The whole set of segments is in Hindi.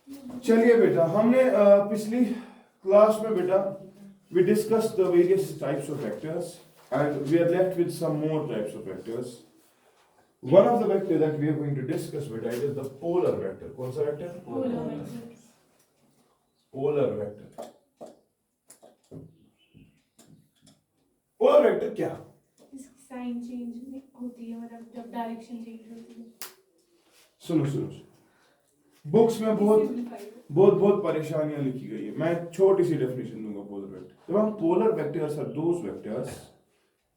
चलिए बेटा, हमने पिछली क्लास में बेटा we discussed the various types of vectors and we are left with some more types of vectors. One of the vector that we are going to discuss बेटा it is the polar vector. कौन सा vector? Polar vector. Polar vector क्या? इसकी साइन चेंज होती है, मतलब जब डायरेक्शन चेंज होती है। सुनो बुक्स में बहुत परेशानियां लिखी गई है। मैं छोटी सी डेफिनेशन दूंगा पोलर वेक्टर। जब हम polar vectors are those vectors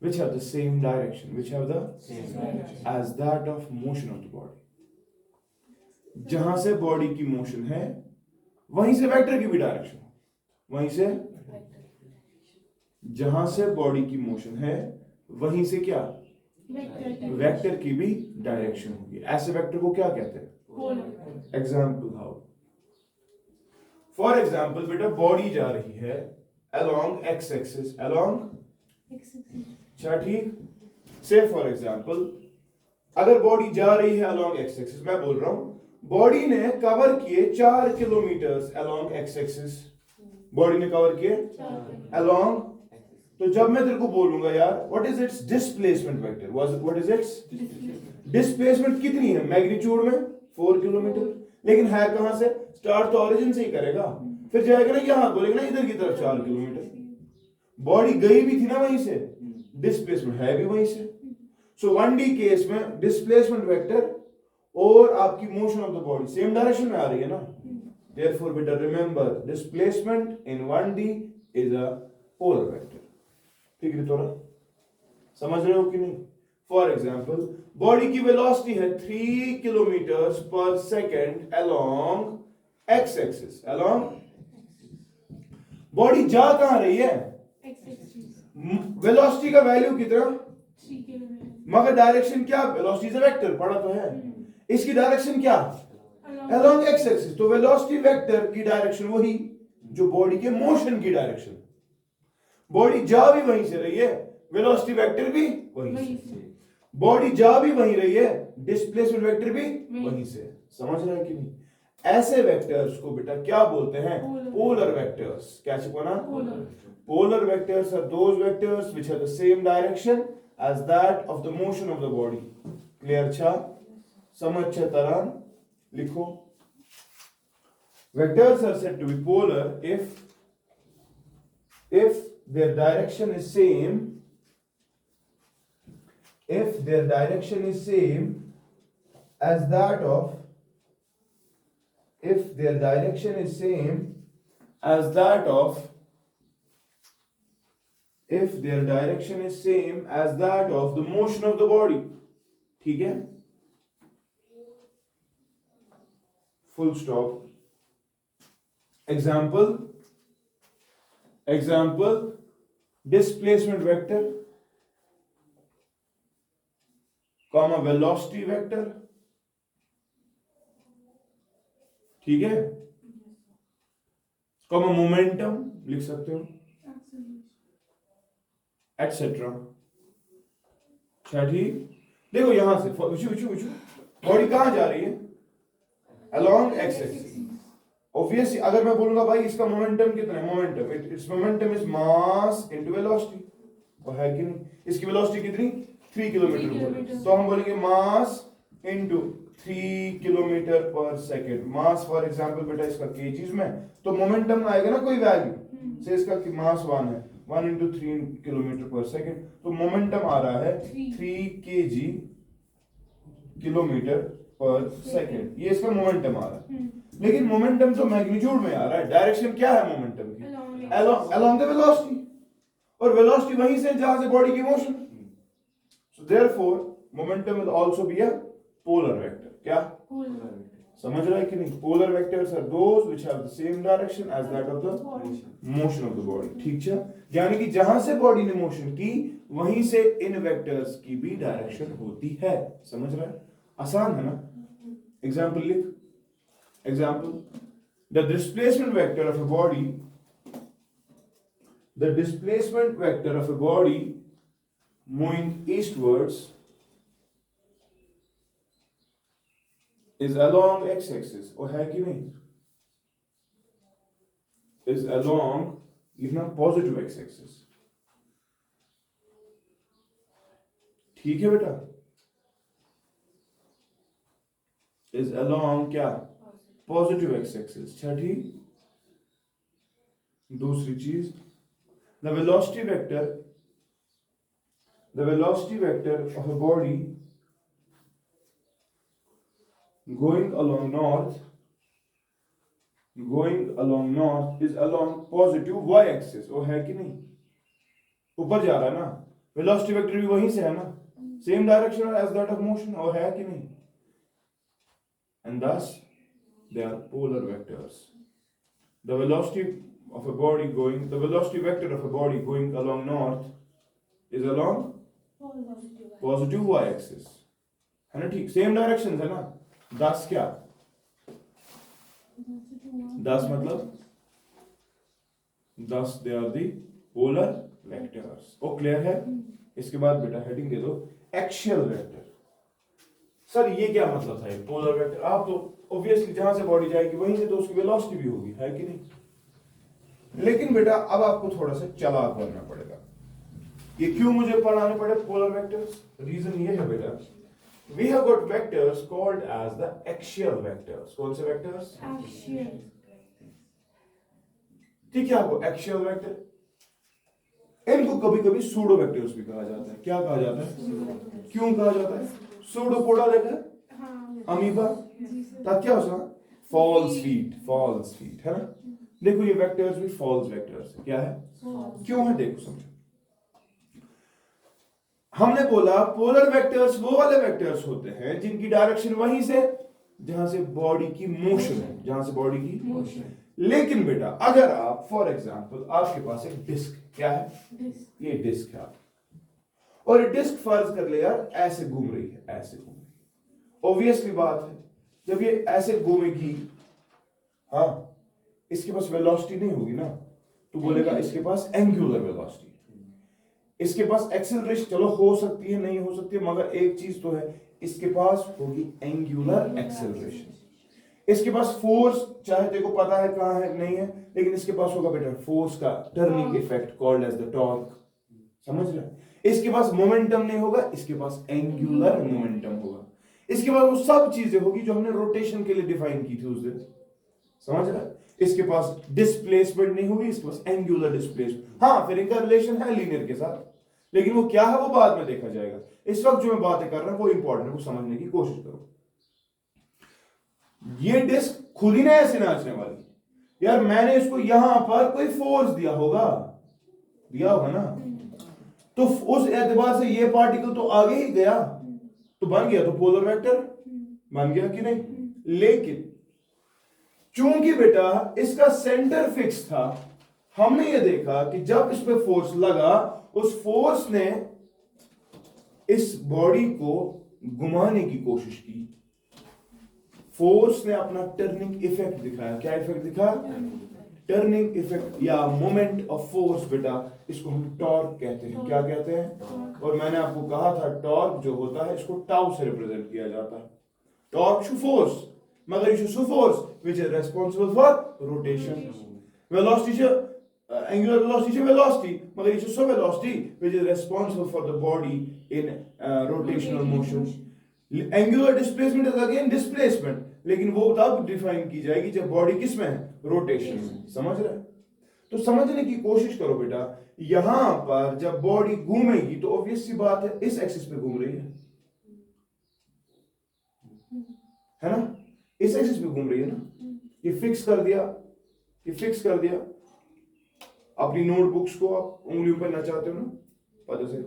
which have the same direction, which have the Same direction. as that of motion of the body. जहां से बॉडी की मोशन है वहीं से वेक्टर की भी डायरेक्शन, वहीं से जहां से बॉडी की मोशन है वहीं से क्या वेक्टर की भी डायरेक्शन होगी। ऐसे वेक्टर को क्या कहते हैं? Example how? फॉर एग्जाम्पल बेटा, बॉडी जा रही है along x एक्सिस, along अच्छा ठीक। से फॉर एग्जाम्पल अगर बॉडी जा रही है along x एक्सिस, मैं बोल रहा हूं बॉडी ने कवर किए 4 kilometre along x axis, body ने कवर किए along। तो जब मैं तेरे को बोलूंगा यार what is it's displacement vector, what is it's displacement कितनी है मैग्नीट्यूड में 4 किलोमीटर, लेकिन है कहां से? स्टार्ट तो ओरिजिन से ही करेगा, फिर जाएगा ना यहां, बोलेगा ना इधर की तरफ 4 किलोमीटर। बॉडी गई भी थी ना वहीं से, डिस्प्लेसमेंट है भी वहीं से। सो 1D केस में डिस्प्लेसमेंट वेक्टर और आपकी motion of the body same direction में आ रही है ना, देयरफॉर बेटा remember displacement in 1D is a polar vector. ठीक है थोड़ा समझ रहे हो कि नहीं? फॉर एग्जाम्पल बॉडी की वेलोसिटी है 3 किलोमीटर पर second along x axis, along. Body जा कहां रही है? वेलोसिटी का वैल्यू कितना? 3 किलोमीटर, मगर डायरेक्शन क्या? वेलोसिटी इज अ वेक्टर, पढ़ा तो है। इसकी डायरेक्शन क्या? Along x axis. तो वेलोसिटी वेक्टर की डायरेक्शन वही जो बॉडी के मोशन की डायरेक्शन। बॉडी जा भी वहीं से रही है, वेलोसिटी वेक्टर भी वहीं से। बॉडी जा भी वहीं रही है, डिस्प्लेसमेंट वेक्टर भी वहीं से। समझ रहे हैं कि नहीं? ऐसे वेक्टर्स को बेटा क्या बोलते हैं? Polar vectors. क्या छिपाना? Polar vectors are those vectors which have the same direction as that of the motion of the body. Clear? अच्छा समझ तरह लिखो। Vectors are said to be polar if their direction is same, if their direction is same as that of, if their direction is same as that of, if their direction is same as that of the motion of the body। ठीक है, full stop। example displacement vector comma velocity vector। ठीक है, comma momentum लिख सकते हो, एटसेट्रा। अच्छा ठीक। देखो यहां से बॉडी कहां जा रही है? along x axis। ऑब्वियसली अगर मैं बोलूंगा भाई इसका मोमेंटम कितना है, momentum it's momentum is mass into velocity, वो है कि नहीं? इसकी वेलोसिटी कितनी? 3 किलोमीटर। तो हम बोलेंगे मास इनटू 3 किलोमीटर पर सेकेंड। मास फॉर एग्जांपल बेटा इसका केजीज में, तो मोमेंटम आएगा ना कोई वैल्यू से, इसका मास 1 है, 1 इंटू 3 किलोमीटर पर सेकेंड, तो मोमेंटम आ रहा है 3 केजी किलोमीटर पर सेकेंड। ये इसका मोमेंटम आ रहा है, लेकिन मोमेंटम तो मैग्नीट्यूड में आ रहा है। डायरेक्शन क्या है मोमेंटम की? along the velocity, और वेलोसिटी वहीं से जहां से बॉडी की motion. So therefore momentum will also be a polar vector. क्या समझ रहा है कि नहीं? Polar vectors are those which have the same direction as that of the motion of the body. ठीक है, यानी कि जहां से बॉडी ने मोशन की वहीं से इन वेक्टर्स की भी डायरेक्शन होती है। समझ रहा है? आसान है ना? एग्जांपल लिख। Example, the displacement vector of a body, the displacement vector of a body moving eastwards is along x-axis। और है कि नहीं? is along, लिखना पॉजिटिव एक्स एक्सिस, ठीक है बेटा, is along क्या, पॉजिटिव एक्स एक्सिस। छठी दूसरी चीज, the velocity vector of a body going along north is along positive y axis। वो है कि नहीं, ऊपर जा रहा है ना, वेलोसिटी वेक्टर भी वहीं से है ना, same direction as that of motion, वो है कि नहीं, and thus they are polar vectors। the velocity vector of a body going along north is along positive y axis, है ना, ठीक, सेम डायरेक्शन है ना। 10 क्या, 10 मतलब 10 they are the polar vectors. ओ क्लियर है। इसके बाद बेटा हेडिंग दे दो एक्सियल वेक्टर। सर ये क्या मतलब था, पोलर वेक्टर, आप तो ऑब्वियसली जहां से बॉडी जाएगी वहीं से तो उसकी वेलोसिटी भी होगी, है कि नहीं। लेकिन बेटा अब आपको थोड़ा सा चालाक बनना पड़ेगा। ये क्यों मुझे पढ़ाने पड़े पोलर वेक्टर्स, रीजन ये है बेटा, we have got vectors called as the axial vectors। कौन से वेक्टर्स, Axial। ठीक है, आपको एक्सियल वेक्टर, इनको कभी कभी सूडो वेक्टर्स भी कहा जाता है। क्या कहा जाता है, क्यों कहा जाता है, सूडोपोडा देखा है, हाँ अमीबा, जी सर। तब क्या होगा, फॉल्स फीट है ना। देखो ये वेक्टर्स भी फॉल्स वेक्टर्स है, क्या है, क्यों है, देखो समझो। हमने बोला पोलर वेक्टर्स वो वाले वेक्टर्स होते हैं जिनकी डायरेक्शन वहीं से जहां से बॉडी की मोशन है, जहां से बॉडी की मोशन है। लेकिन बेटा अगर आप फॉर एग्जांपल आपके पास एक डिस्क, क्या है, ये डिस्क है, और ये डिस्क फर्ज कर ले यार ऐसे घूम रही है, ऐसे घूम रही है, ऑब्वियसली बात है जब ये ऐसे घूमेगी, हाँ, इसके पास वेलोसिटी नहीं होगी ना, तो बोलेगा इसके पास एंगुलर वेलोसिटी, इसके पास एक्सेलरेशन चलो हो सकती है नहीं हो सकती है, मगर एक चीज तो है, इसके पास होगी एंगुलर एक्सेलरेशन। इसके पास फोर्स चाहे तेरे को पता है कहां है नहीं है, लेकिन इसके पास होगा बेटा फोर्स का turning effect called as the torque, समझ रहे हैं। इसके पास मोमेंटम नहीं होगा, इसके पास एंगुलर मोमेंटम होगा। इसके पास वो सब चीजें होगी जो हमने रोटेशन के लिए डिफाइन की थी उस दिन, समझ रहे हैं। इसके पास डिस्प्लेसमेंट नहीं होगी, इसके पास एंगुलर डिस्प्लेसमेंट, हाँ फिर इनका रिलेशन है लीनियर के साथ, लेकिन वो क्या है वो बाद में देखा जाएगा। इस वक्त जो मैं बातें कर रहा हूं वो इंपॉर्टेंट है, वो समझने की कोशिश करो। ये डिस्क खुद ही ना ऐसे नाचने वाली यार, मैंने इसको यहां पर कोई फोर्स दिया होगा ना, तो उस एतबार से ये पार्टिकल तो आगे ही गया, तो बन गया तो पोलर वेक्टर बन गया कि नहीं। लेकिन चूंकि बेटा इसका सेंटर फिक्स था, हमने ये देखा कि जब इस पे फोर्स लगा, उस फोर्स ने इस बॉडी को घुमाने की कोशिश की, फोर्स ने अपना टर्निंग इफेक्ट दिखाया। क्या इफेक्ट दिखा, टर्निंग इफेक्ट या मोमेंट ऑफ फोर्स, बेटा इसको हम टॉर्क कहते हैं। क्या कहते हैं, और मैंने आपको कहा था टॉर्क जो होता है इसको टाउ से रिप्रेजेंट किया जाता है। टॉर्क शू फोर्स, मगर ये शू force which is responsible for rotation, velocity angular velocity velocity, मगर ये शू velocity which is responsible for the body in rotational motion। angular displacement is again displacement, लेकिन वो तब डिफाइन की जाएगी जब बॉडी किस में है, रोटेशन में, समझ रहे हैं। तो समझने की कोशिश करो बेटा, यहां पर जब बॉडी घूमेगी तो ऑब्वियस सी बात है इस एक्सिस पे घूम रही है ना, इस एक्सिस पे घूम रही है ना। ये फिक्स कर दिया, अपनी नोटबुक्स को आप उंगलियों पर नचाते हो ना, पता से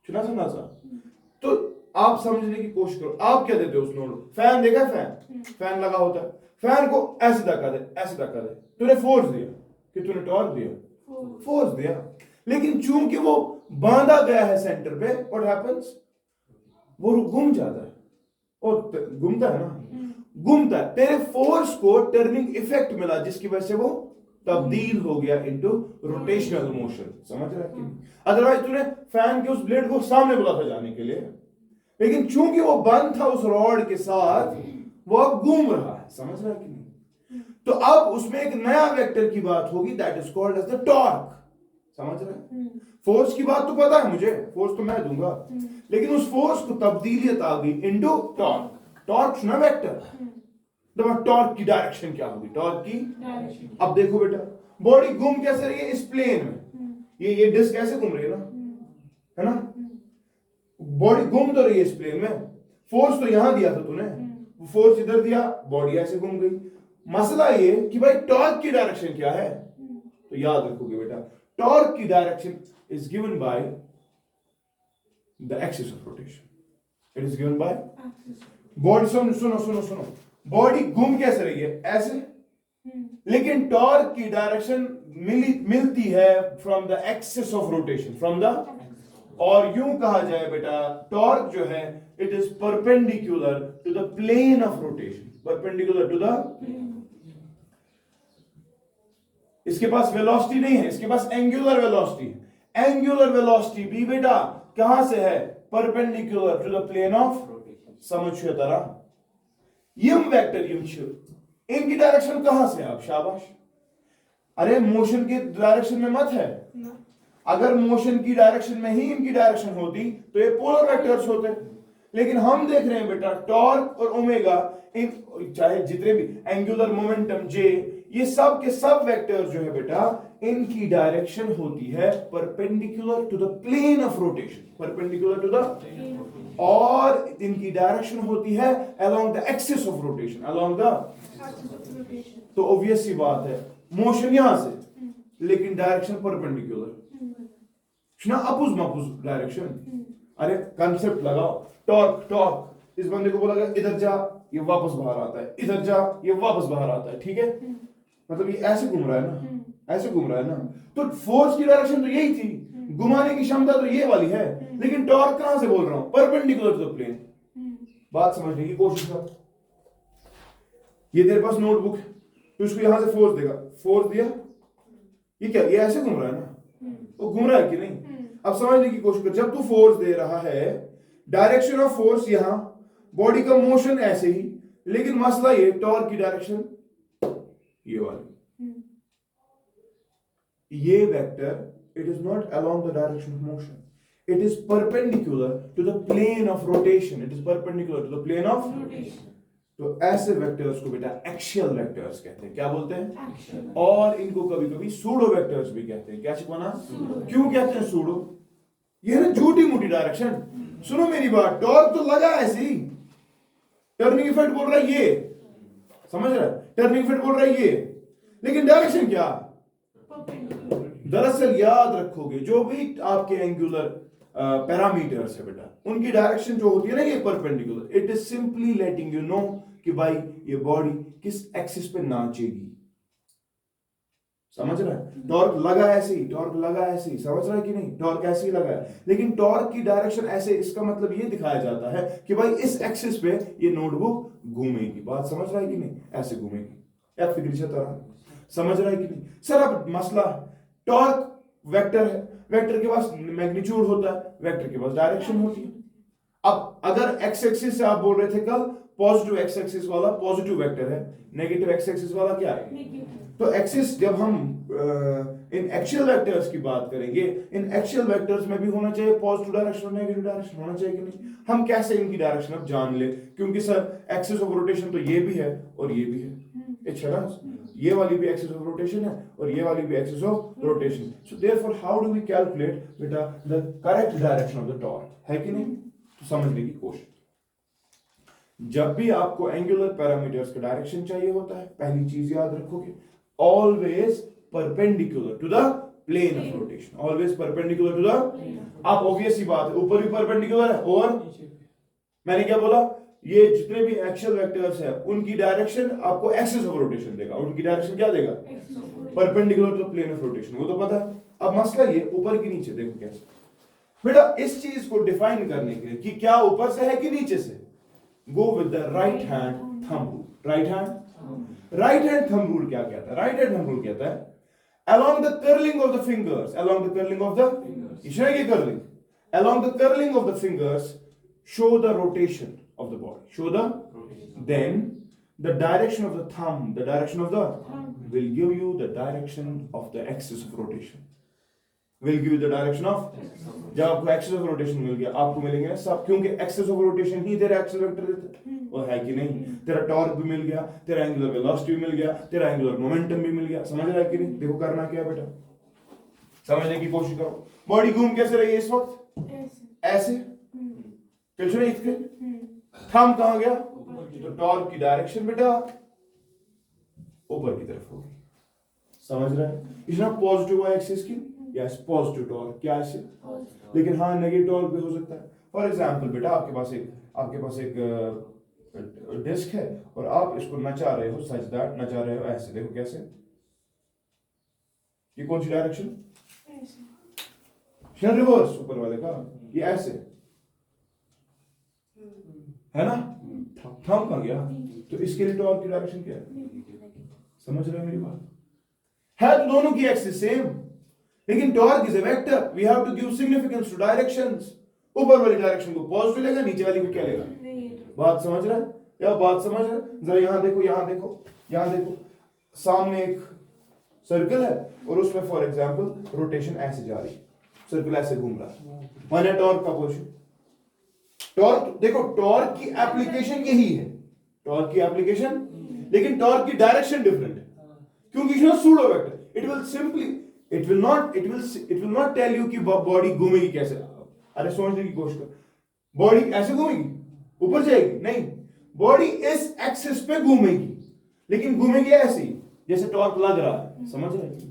चुना सा नाचा, तो आप समझने की कोशिश करो। आप क्या देते हो उस नोट, फैन देखा, फैन लगा होता है, फैन को ऐसे धक्का दे, तूने फोर्स दिया कि तूने टॉर्क दिया, फोर्स दिया, लेकिन चूंकि वो बांधा गया है सेंटर पे, व्हाट हैपेंस, वो घूम जाता है, और घूमता है ना, घूमता है, तेरे फोर्स को टर्निंग इफेक्ट मिला जिसकी वजह से वो तब्दील हो गया इनटू रोटेशनल मोशन, समझ रहा है कि नहीं। अदरवाइज तूने फैन के उस ब्लेड को सामने बोला था जाने के लिए, लेकिन चूंकि वो बंद था उस रॉड के साथ, वो अब घूम रहा है, समझ रहा है कि नहीं। तो अब उसमें एक नया वेक्टर की बात होगी, that is called as the torque. समझ रहे हैं? फोर्स की बात तो पता है मुझे, फोर्स तो मैं दूंगा, लेकिन उस फोर्स को तब्दीलियत आ गई इनटू टॉर्क। टॉर्क सुना वेक्टर, तो टॉर्क की डायरेक्शन क्या होगी? टॉर्क की डायरेक्शन। अब देखो बेटा, बॉडी घूम कैसे रही है इस प्लेन में, ये डिस्क ऐसे घूम रही है ना, है ना? बॉडी घूम तो रही है इस प्लेन में, फोर्स तो यहां दिया था तूने, वो फोर्स इधर दिया, बॉडी ऐसे घूम गई। मसला ये कि भाई टॉर्क की डायरेक्शन क्या है? तो याद रखोगे बेटा, टॉर्क की direction is given by the axis of rotation. It is given by body. सुनो सुनो सुनो सुनो, बॉडी घूम कैसे रही है? ऐसे, लेकिन टॉर्क की डायरेक्शन मिलती है from the axis of rotation, from the, और यूं कहा जाए बेटा, टॉर्क जो है it is perpendicular to the plane of rotation, perpendicular to the, इसके पास वेलोसिटी नहीं है, इसके पास एंगुलर वेलोसिटी है। एंगुलर वेलोसिटी भी बेटा कहां से है? Perpendicular to the plane of, समझिए तरह यम वेक्टर यम छ, इनकी डायरेक्शन कहां से? आप शाबाश, अरे मोशन की डायरेक्शन में मत है। अगर मोशन की डायरेक्शन में ही इनकी डायरेक्शन होती तो ये पोलर वेक्टर्स होते, लेकिन हम देख रहे हैं बेटा टॉर्क और ओमेगा, इन चाहे जितने भी एंगुलर मोमेंटम जे, ये सब के सब वेक्टर जो है बेटा, इनकी डायरेक्शन होती है perpendicular to the plane of rotation, perpendicular to the, और इनकी डायरेक्शन होती है along the axis of rotation, along the. तो ऑब्वियस सी बात है, मोशन यहां से, लेकिन डायरेक्शन परपेंडिकुलर, ना अपोज मपोज डायरेक्शन। अरे कंसेप्ट लगाओ, टॉर्क टॉर्क, इस बंदे को बोला गया इधर जा, ये वापस बाहर आता है, इधर जा, ये वापस बाहर आता है, ठीक है? मतलब ये ऐसे घूम रहा है ना, ऐसे घूम रहा है ना, तो फोर्स की डायरेक्शन तो यही थी, घुमाने की क्षमता तो ये वाली है, लेकिन टॉर्क कहां से बोल रहा हूं? Perpendicular to the plane. बात समझने की कोशिश कर। ये तेरे पास नोटबुक है, तो इसको यहां से फोर्स देगा, फोर्स दिया, ये क्या, ये ऐसे घूम रहा है ना, वो घूम रहा है कि नहीं? अब समझने की कोशिश कर, जब तू फोर्स दे रहा है, डायरेक्शन ऑफ फोर्स यहां, बॉडी का मोशन ऐसे ही, लेकिन मसला ये टॉर्क की डायरेक्शन ये वाली, ये vector it is not along the direction of motion, it is perpendicular to the plane of rotation, it is perpendicular to the plane of rotation. तो ऐसे वेक्टर्स को बेटा एक्सियल वेक्टर्स कहते हैं। क्या बोलते हैं? और इनको कभी कभी सूडो वेक्टर्स भी कहते हैं। क्या शिकवाना? क्यों कहते हैं सूडो? ये है ना झूठी मूठी डायरेक्शन। सुनो मेरी बात, टॉर्क तो लगा ऐसे ही, टर्निंग इफेक्ट बोल रहा है ये, समझ रहा है? टर्निंग इफेक्ट बोल रहा है ये, लेकिन डायरेक्शन क्या? दरअसल याद रखोगे, जो भी आपके एंगुलर पैरामीटर्स है बेटा, उनकी डायरेक्शन जो होती है ना, ये perpendicular, it is simply letting you know कि भाई ये बॉडी किस एक्सिस पे नाचेगी। समझ रहा है? टॉर्क लगा ऐसे ही, टॉर्क लगा ऐसे ही, समझ रहा है कि नहीं? टॉर्क ऐसे ही लगा है, लेकिन टॉर्क की डायरेक्शन ऐसे, इसका मतलब ये दिखाया जाता है कि भाई इस एक्सिस पे ये नोटबुक घूमेगी। बात समझ रहा है कि नहीं? ऐसे घूमेगी, या फिक्र तरह, समझ रहा है कि नहीं? सर अब मसला, टॉर्क वेक्टर है, वेक्टर के पास मैग्नीट्यूड होता है, वेक्टर के पास डायरेक्शन होती है। अब अगर एक्स एक्सिस से आप बोल रहे थे कल, पॉजिटिव एक्स एक्सिस वाला पॉजिटिव वेक्टर है, नेगेटिव एक्स एक्सिस वाला क्या है? तो एक्सिस, जब हम इन एक्सियल वेक्टर्स की बात करेंगे, इन एक्सियल वेक्टर्स में भी होना चाहिए पॉजिटिव डायरेक्शन और नेगेटिव डायरेक्शन, होना चाहिए कि नहीं? हम कैसे इनकी डायरेक्शन अब जान ले, क्योंकि सर एक्सिस ऑफ रोटेशन तो ये भी है और ये भी है, ये वाली भी एक्सिस ऑफ रोटेशन है और ये वाली भी axis of rotation. So therefore how do we calculate बेटा the correct direction of the torque, है कि नहीं? तो समझने की कोशिश। जब भी आपको एंगुलर पैरामीटर्स का डायरेक्शन चाहिए होता है, पहली चीज याद रखोगे, always perpendicular to the plane of rotation, always perpendicular to the, आप ऑब्वियस सी बात है, ऊपर भी परपेंडिकुलर है और मैंने क्या बोला, ये जितने भी एक्सियल वेक्टर्स है उनकी डायरेक्शन आपको एक्सिस ऑफ रोटेशन देगा, उनकी डायरेक्शन क्या देगा? Perpendicular to the plane of rotation, वो तो पता है। अब मसला ये ऊपर की नीचे, देखो कैसे बेटा, इस चीज को डिफाइन करने के लिए कि क्या ऊपर से है कि नीचे से, go with the right hand thumb rule. Right hand thumb rule क्या कहता है? राइट हैंड थंब रूल कहता है along the curling of the fingers, along the curling of the curling, along the curling of the fingers, show the rotation of the body, show the, then the direction of the thumb, the direction of the Thumb. will give you the direction of the axis of rotation. Will give you the direction of, जब आपको axis of rotation मिल गया, आपको मिलेंगे सब, क्योंकि axis of rotation ही तेरा axis vector देता है, वो है कि नहीं? तेरा torque भी मिल गया, तेरा angular velocity भी मिल गया, तेरा angular momentum भी मिल गया, समझ रहा है कि नहीं? देखो करना क्या है बेटा, समझने की कोशिश करो. बॉडी घूम कैसे रही है इस वक्त? ऐसे. चल सुनिए इसके, थंब कहाँ गया? तो टॉर्क की डायरेक्शन बेटा ऊपर की तरफ होगी, समझ रहे हैं? इज नॉट पॉजिटिव एक्सिस की, यस पॉजिटिव टॉर्क, क्या है? लेकिन हाँ नेगेटिव टॉर्क भी हो सकता है. फॉर एग्जांपल बेटा आपके पास एक डिस्क है और आप इसको नचा रहे हो, सच दैट नचा रहे हो ऐसे, देखो कैसे, ये कौन सी डायरेक्शन? रिवर्स ऊपर वाले का, ये ऐसे है ना, थंब कहाँ गया? तो इसके लिए टॉर्क की डायरेक्शन क्या है? समझ रहे हो मेरी बात? है तो दोनों की एक्सिस सेम, लेकिन torque is a vector, we have to give significance to directions. ऊपर वाली डायरेक्शन को पॉजिटिव लेगा, नीचे वाली को क्या लेगा? बात समझ रहा है? या बात समझ रहा है? जरा यहां देखो, यहां देखो, सामने एक सर्कल है और उसमें फॉर एग्जांपल रोटेशन ऐसे जा रही है, सर्कल ऐसे घूम रहा है, माने टॉर्क का पोजीशन. टॉर्क देखो, टॉर्क की एप्लीकेशन यही है, टॉर्क की एप्लीकेशन, लेकिन टॉर्क की डायरेक्शन डिफरेंट है, क्योंकि इसमें pseudo vector, it will not tell you कि बॉडी घूमेगी कैसे. अरे सोचने की कोशिश कर, बॉडी ऐसे घूमेगी, ऊपर जाएगी? नहीं, बॉडी इस एक्सिस पे घूमेगी, लेकिन घूमेगी ऐसे ही जैसे टॉर्क लग रहा है, समझ रहे हैं?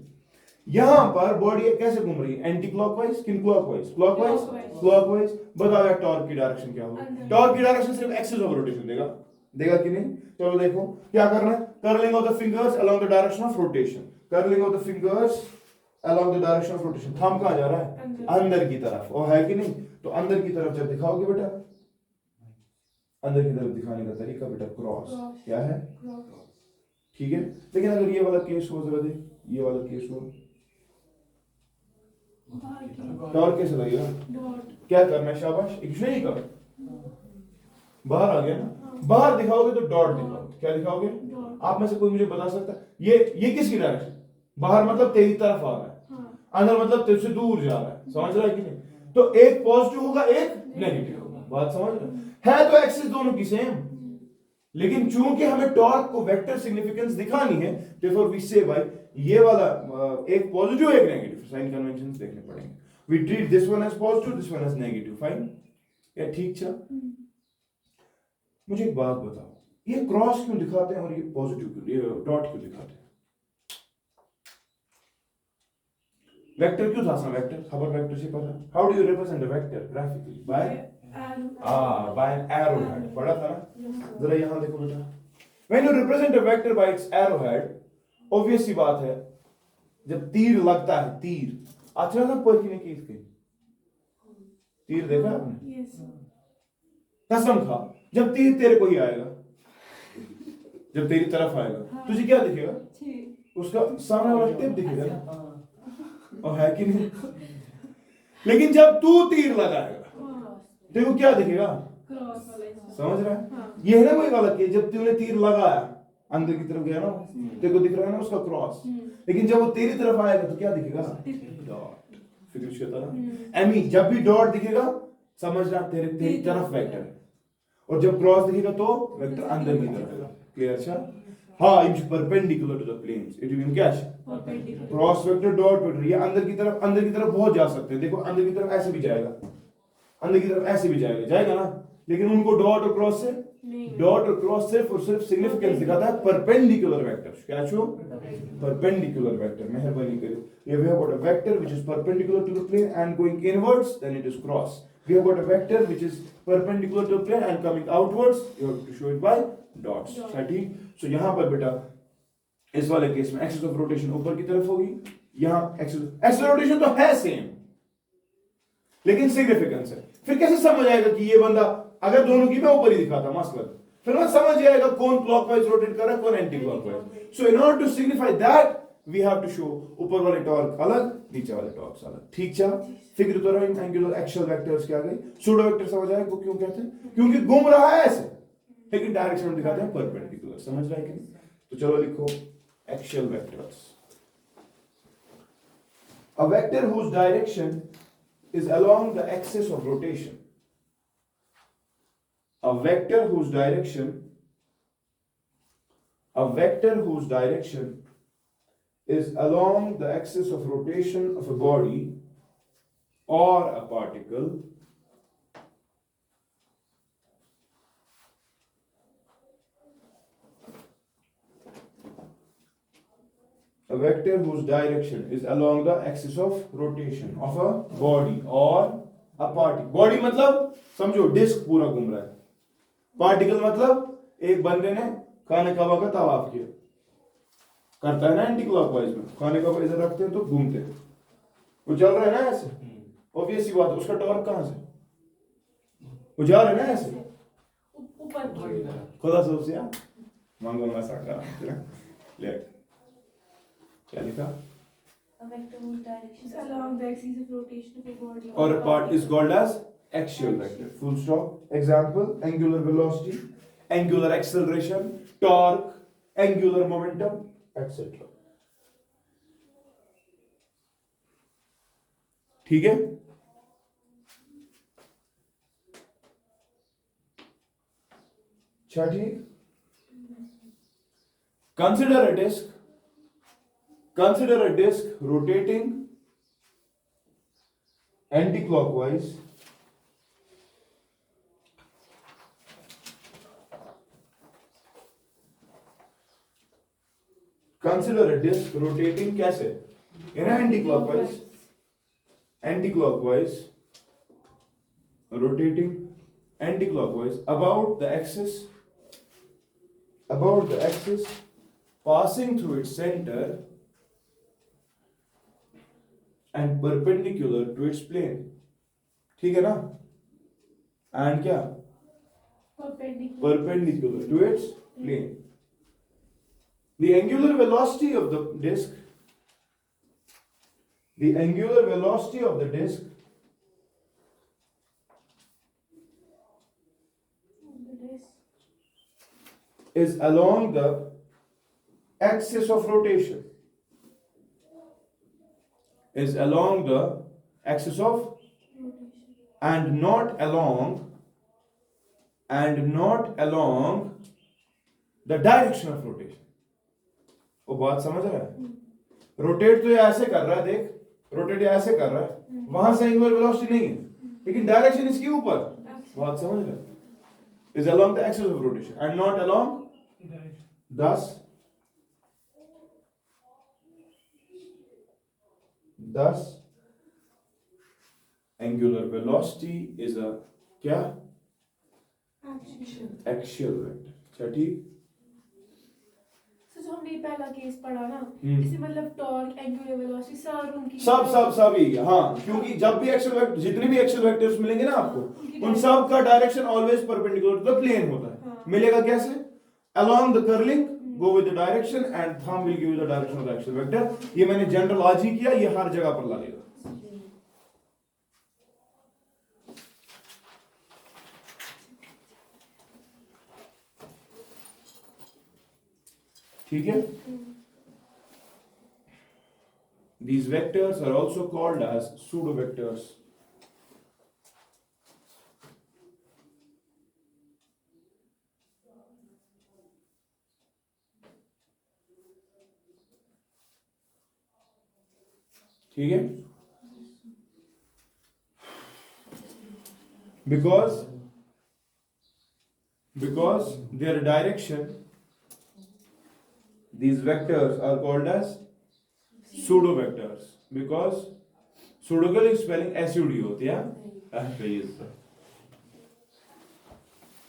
यहां पर बॉडी कैसे घूम रही है? एंटी क्लॉकवाइज, किन क्लॉकवाइज? क्लॉकवाइज. बताओ यार टॉर्क की डायरेक्शन क्या होगी? टॉर्क की डायरेक्शन सिर्फ एक्सिस ऑफ रोटेशन देगा कि नहीं? चलो देखो क्या करना है. Curling of the fingers along the direction of rotation, curling of the fingers along the direction of rotation. Thumb कहां जा रहा है? अंदर की तरफ, और है कि नहीं? तो अंदर की तरफ जब दिखाओगे बेटा, अंदर की तरफ दिखाने का तरीका बेटा क्रॉस. क्या है? ठीक है. लेकिन अगर ये वाला केस हो, जरा देख, ये वाला केस हो, टॉर्क कैसे लगेगा? क्या करना है? शाबाश, एक नहीं कर, बाहर आ गया ना, बाहर दिखाओगे तो डॉट दिखाओगे. क्या दिखाओगे? आप में से कोई मुझे बता सकता है ये किसकी डायरेक्शन? बाहर मतलब तेरी तरफ आ रहा है, अंदर मतलब तेरे से दूर जा रहा है, समझ रहा है कि नहीं? तो एक पॉजिटिव होगा, एक नेगेटिव होगा. बात समझ रहे है? तो एक्सिस दोनों की सेम, लेकिन चूंकि हमें टॉर्क को वेक्टर सिग्निफिकेंस दिखानी है, देयरफॉर वी से भाई ये वाला एक पॉजिटिव एक नेगेटिव, साइन कन्वेंशंस देखने पड़ेंगे. We treat this one as positive, this one as negative. Fine, या ठीक चल. मुझे एक बात बताओ, ये क्रॉस क्यों दिखाते हैं और ये पॉजिटिव क्यों, ये डॉट क्यों दिखाते हैं? वेक्टर क्यों था? वेक्टर खबर, वेक्टर से पता. How do you represent a vector graphically? By an arrowhead. पढ़ा था ना? जरा यहां देखो बेटा, when you represent a vector by its arrowhead, obvious सी बात है, जब तीर लगता है, तीर अच्छा ना पर की नहीं इसके तीर देखा आपने? कसम खा, जब तीर तेरे को ही आएगा, जब तेरी तरफ आएगा, तुझे क्या दिखेगा? उसका सामने वाला टिप दिखेगा ना, और है कि नहीं? लेकिन जब तू तीर लगाएगा देखो क्या दिखेगा? समझ रहा है? ये है ना वही वाला कि जब तूने तीर लगाया, अंदर की तरफ गया ना, तेरे को दिख रहा है ना उसका क्रॉस, लेकिन जब वो तेरी तरफ आएगा तो क्या दिखेगा? डॉट. फिक्र शेता ना एमी, जब भी डॉट दिखेगा समझना तेरी तरफ वेक्टर है, और जब क्रॉस दिखेगा तो वेक्टर अंदर की तरफ है. क्लियर? अच्छा हाँ, it is perpendicular to the planes, it will catch cross vector dot vector. ये अंदर की तरफ बहुत जा सकते हैं. देखो अंदर की तरफ ऐसे भी जाएगा, अंदर की तरफ ऐसे भी जाएगा ना, लेकिन उनको डॉट और क्रॉस से, डॉट और क्रॉस सिर्फ और सिर्फ सिग्निफिकेंस दिखाता है परपेंडिकुलर वेक्टर. क्या छो? Perpendicular vector. मेहरबानी करो, ये we have got a vector which is perpendicular to the plane and going inwards, then it is cross. We have got a vector which is perpendicular to the plane and coming outwards, you have to show it by dots. ठीक. सो यहां पर बेटा इस वाले केस में एक्सिस ऑफ रोटेशन ऊपर की तरफ होगी, यहां एक्सिस रोटेशन तो है सेम, लेकिन सिग्निफिकेंस है. फिर कैसे समझ आएगा कि ये बंदा, अगर दोनों की मैं ऊपर ही दिखाता मसलन, फिर मैं समझ जाएगा कौन क्लॉकवाइज रोटेट कर रहा है, कौन anti clockwise. So in order to signify that we have to show ऊपर वाले टॉर्क अलग, नीचे वाले टॉर्क अलग. ठीक चल. फिक्र तो रहा एंगुलर एक्सियल वेक्टर्स क्या गई. सूडो वेक्टर समझ आया क्यों कहते हैं? क्योंकि घूम रहा है ऐसे, लेकिन डायरेक्शन हम दिखाते हैं परपेंडिकुलर। समझ रहा है कि नहीं? तो चलो लिखो axial vectors. A vector whose direction is along the axis of rotation. A vector whose direction is along the axis of rotation of a body or a particle a vector whose direction is along the axis of rotation of a body or a particle. body मतलब समझो डिस्क पूरा घूम रहा है, पार्टिकल मतलब एक बंदे ने खाने काबा का तवाफ किया, करता है ना एंटी क्लॉकवाइज में, खाने काबा इधर रखते हैं तो घूमते हैं, वो चल रहा है ना ऐसे, ऑब्वियस सी बात है, उसका टॉर्क कहां से, वो जा रहा है ना ऐसे ऊपर खुदा सोचिया मांगो मसाका ले क्या लिखा, a vector whose direction is along the axis of rotation of a body or a part is called as axial vector. Full stop. Example: angular velocity, angular acceleration, torque, angular momentum, etc. ठीक है? ठीक। Consider a disc rotating anti-clockwise कैसे, anti-clockwise rotating anti-clockwise about the axis passing through its center and perpendicular to its plane. ठीक है ना? and क्या, perpendicular to its plane. The angular velocity of the disc is along the axis of rotation, and not along the direction of rotation. वो बात समझ रहा है? रोटेट तो ये ऐसे कर रहा है, देख, रोटेट ऐसे कर रहा है, वहां से एंगुलर वेलोसिटी नहीं है, लेकिन डायरेक्शन इसके ऊपर, बात समझ रहा है? is along the axis of rotation and not along, thus angular velocity is a क्या, axial vector. अच्छा ठीक। जो हमने पहला केस पढ़ा ना, इसे मतलब टॉर्क, एंगुलर वेलोसिटी सारे उनकी सब ही, हाँ, क्योंकि जब भी एक्सियल वेक्टर, जितने भी एक्सियल वेक्टर्स मिलेंगे ना आपको, उन सब का direction always perpendicular to the plane होता है। मिलेगा कैसे? along the curling go with the direction and thumb will give you the direction of the axial vector. ये मैंने जनरल आज ही किया, ये हर जगह पर लगेगा। ठीक है? These vectors are also called as pseudo vectors. ठीक है? Because their direction, these vectors are called as pseudo vectors. Because pseudo की स्पेलिंग एसयूडी होती है।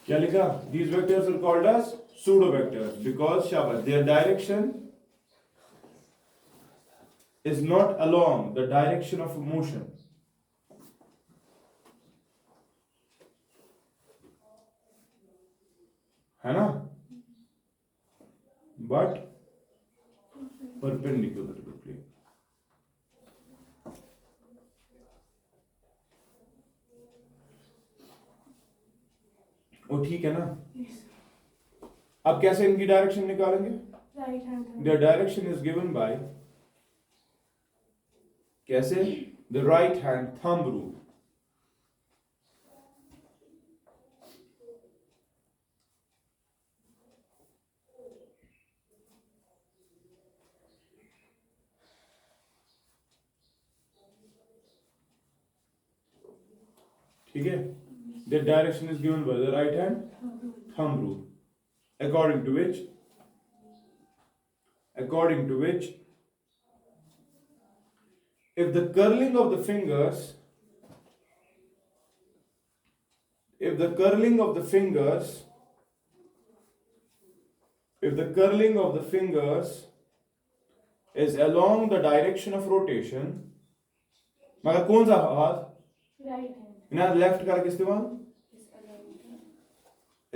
क्या लिखा? These vectors are called as pseudo vectors because शाबाश, their direction is not along the direction of motion. है ना? But perpendicular to the plane. वो ठीक है ना? अब कैसे इनकी डायरेक्शन निकालेंगे? Right hand The direction is given by कैसे? The right hand thumb rule. ठीक है? The direction is given by the right hand thumb rule, according to which if the curling of the fingers if the curling of the fingers is along the direction of rotation, मगर कौन सा हाथ? राइट हैंड इन्हें लेफ्ट करके इस्तेमाल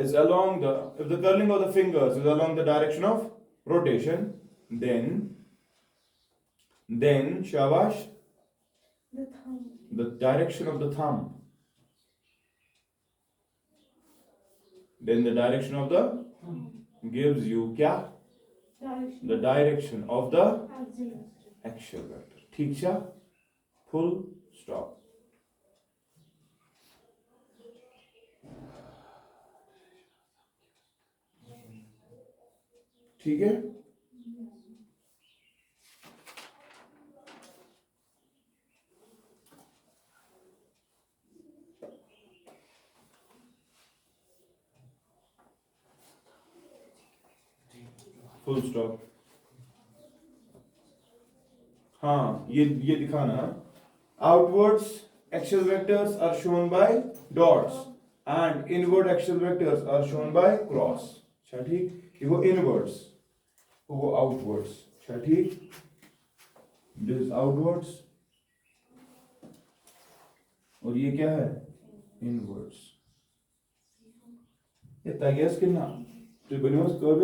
is along the if the curling of the fingers is along the direction of rotation, then shabash, the thumb the direction of the thumb, then the direction of the gives you क्या? Direction The direction of the axial axial vector. ठीक है? Full stop. ठीक है? Full stop. हाँ ये दिखाना. Outwards axial vectors are shown by dots and inward axial vectors are shown by cross. अच्छा ठीक. ये वो inwards, वो outwards. अच्छा ठीक. This is outwards और ये क्या है? Inwards. ये तगेस कितना? तो बनियोस कर्व